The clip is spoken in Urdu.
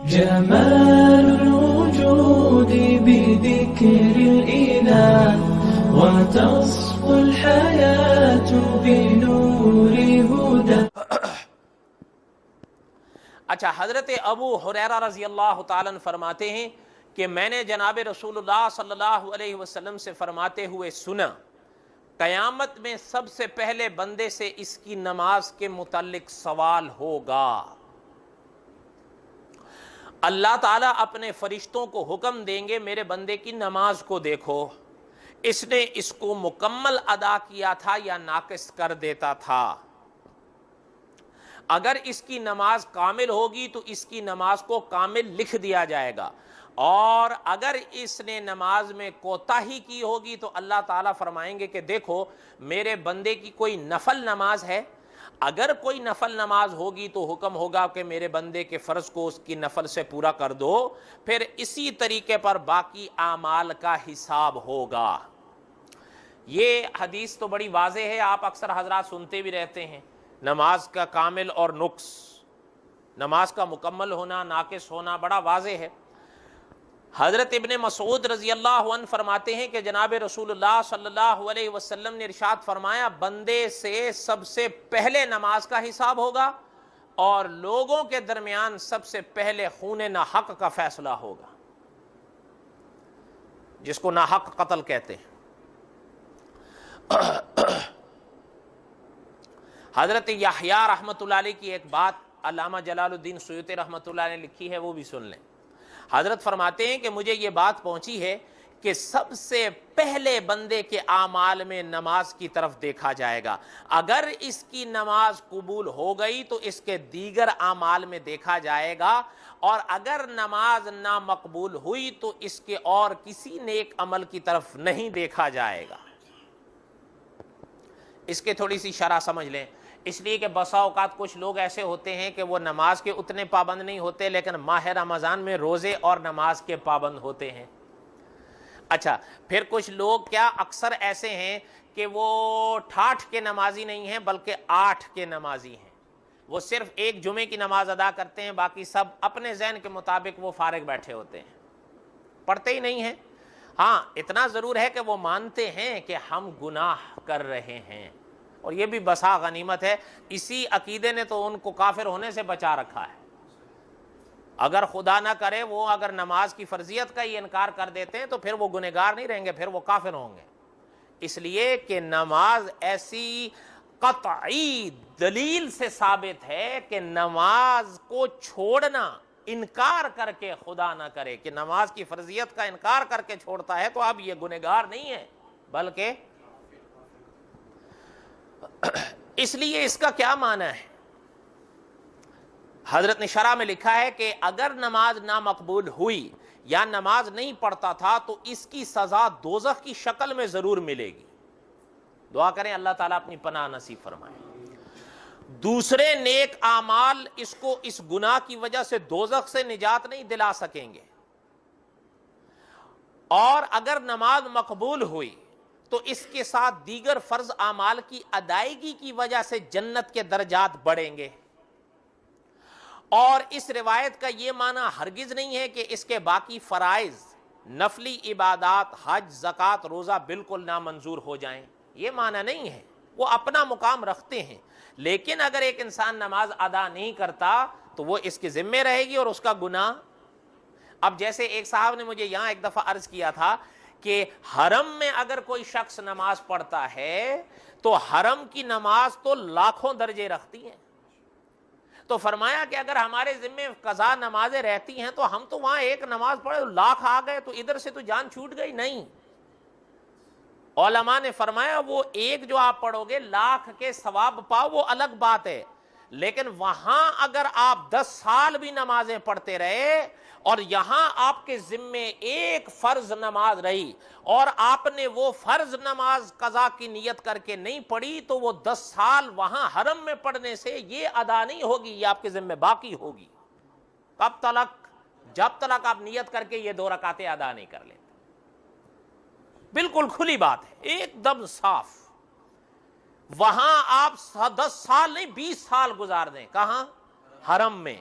جمال الوجود بذكر الإله وتصفو الحياة بنور هدى. اچھا، حضرت ابو ہریرہ رضی اللہ تعالیٰ عنہ فرماتے ہیں کہ میں نے جناب رسول اللہ صلی اللہ علیہ وسلم سے فرماتے ہوئے سنا، قیامت میں سب سے پہلے بندے سے اس کی نماز کے متعلق سوال ہوگا۔ اللہ تعالیٰ اپنے فرشتوں کو حکم دیں گے میرے بندے کی نماز کو دیکھو، اس نے اس کو مکمل ادا کیا تھا یا ناقص کر دیتا تھا۔ اگر اس کی نماز کامل ہوگی تو اس کی نماز کو کامل لکھ دیا جائے گا، اور اگر اس نے نماز میں کوتاہی کی ہوگی تو اللہ تعالیٰ فرمائیں گے کہ دیکھو میرے بندے کی کوئی نفل نماز ہے، اگر کوئی نفل نماز ہوگی تو حکم ہوگا کہ میرے بندے کے فرض کو اس کی نفل سے پورا کر دو، پھر اسی طریقے پر باقی اعمال کا حساب ہوگا۔ یہ حدیث تو بڑی واضح ہے، آپ اکثر حضرات سنتے بھی رہتے ہیں، نماز کا کامل اور نقص، نماز کا مکمل ہونا، ناقص ہونا بڑا واضح ہے۔ حضرت ابن مسعود رضی اللہ عنہ فرماتے ہیں کہ جناب رسول اللہ صلی اللہ علیہ وسلم نے ارشاد فرمایا، بندے سے سب سے پہلے نماز کا حساب ہوگا اور لوگوں کے درمیان سب سے پہلے خون ناحق کا فیصلہ ہوگا، جس کو ناحق قتل کہتے ہیں۔ حضرت یحییٰ رحمۃ اللہ علیہ کی ایک بات علامہ جلال الدین سیوطی رحمۃ اللہ علیہ نے لکھی ہے، وہ بھی سن لیں۔ حضرت فرماتے ہیں کہ مجھے یہ بات پہنچی ہے کہ سب سے پہلے بندے کے اعمال میں نماز کی طرف دیکھا جائے گا، اگر اس کی نماز قبول ہو گئی تو اس کے دیگر اعمال میں دیکھا جائے گا، اور اگر نماز نامقبول ہوئی تو اس کے اور کسی نیک عمل کی طرف نہیں دیکھا جائے گا۔ اس کے تھوڑی سی شرح سمجھ لیں، اس لیے کہ بسا اوقات کچھ لوگ ایسے ہوتے ہیں کہ وہ نماز کے اتنے پابند نہیں ہوتے لیکن ماہ رمضان میں روزے اور نماز کے پابند ہوتے ہیں۔ اچھا، پھر کچھ لوگ کیا اکثر ایسے ہیں کہ وہ 68 کے نمازی نہیں ہیں بلکہ 8 کے نمازی ہیں، وہ صرف ایک جمعے کی نماز ادا کرتے ہیں، باقی سب اپنے ذہن کے مطابق وہ فارغ بیٹھے ہوتے ہیں، پڑھتے ہی نہیں ہیں۔ ہاں اتنا ضرور ہے کہ وہ مانتے ہیں کہ ہم گناہ کر رہے ہیں، اور یہ بھی بسا غنیمت ہے، اسی عقیدے نے تو ان کو کافر ہونے سے بچا رکھا ہے۔ اگر خدا نہ کرے وہ اگر نماز کی فرضیت کا ہی انکار کر دیتے ہیں تو پھر وہ گنہگار نہیں رہیں گے، پھر وہ کافر ہوں گے، اس لیے کہ نماز ایسی قطعی دلیل سے ثابت ہے کہ نماز کو چھوڑنا، انکار کر کے خدا نہ کرے کہ نماز کی فرضیت کا انکار کر کے چھوڑتا ہے تو اب یہ گنہگار نہیں ہے بلکہ اس لیے اس کا کیا معنی ہے؟ حضرت نے شرح میں لکھا ہے کہ اگر نماز نامقبول ہوئی یا نماز نہیں پڑھتا تھا تو اس کی سزا دوزخ کی شکل میں ضرور ملے گی۔ دعا کریں اللہ تعالیٰ اپنی پناہ نصیب فرمائے۔ دوسرے نیک اعمال اس کو اس گناہ کی وجہ سے دوزخ سے نجات نہیں دلا سکیں گے، اور اگر نماز مقبول ہوئی تو اس کے ساتھ دیگر فرض اعمال کی ادائیگی کی وجہ سے جنت کے درجات بڑھیں گے، اور اس روایت کا یہ معنی ہرگز نہیں ہے کہ اس کے باقی فرائض، نفلی عبادات، حج، زکوٰۃ، روزہ بالکل نامنظور ہو جائیں، یہ معنی نہیں ہے، وہ اپنا مقام رکھتے ہیں، لیکن اگر ایک انسان نماز ادا نہیں کرتا تو وہ اس کے ذمے رہے گی اور اس کا گناہ۔ اب جیسے ایک صاحب نے مجھے یہاں ایک دفعہ عرض کیا تھا کہ حرم میں اگر کوئی شخص نماز پڑھتا ہے تو حرم کی نماز تو لاکھوں درجے رکھتی ہیں، تو فرمایا کہ اگر ہمارے ذمے قضا نمازیں رہتی ہیں تو ہم تو وہاں ایک نماز پڑھے لاکھ آ گئے تو ادھر سے تو جان چھوٹ گئی نہیں۔ علماء نے فرمایا وہ ایک جو آپ پڑھو گے لاکھ کے ثواب پاؤ وہ الگ بات ہے، لیکن وہاں اگر آپ 10 سال بھی نمازیں پڑھتے رہے اور یہاں آپ کے ذمے ایک فرض نماز رہی اور آپ نے وہ فرض نماز قضا کی نیت کر کے نہیں پڑھی تو وہ 10 سال وہاں حرم میں پڑھنے سے یہ ادا نہیں ہوگی، یہ آپ کے ذمے باقی ہوگی۔ کب تلک؟ جب تلک آپ نیت کر کے یہ 2 رکعتیں ادا نہیں کر لیتے۔ بالکل کھلی بات ہے، ایک دم صاف۔ وہاں آپ 10 سال نہیں 20 سال گزار دیں، کہاں؟ حرم میں،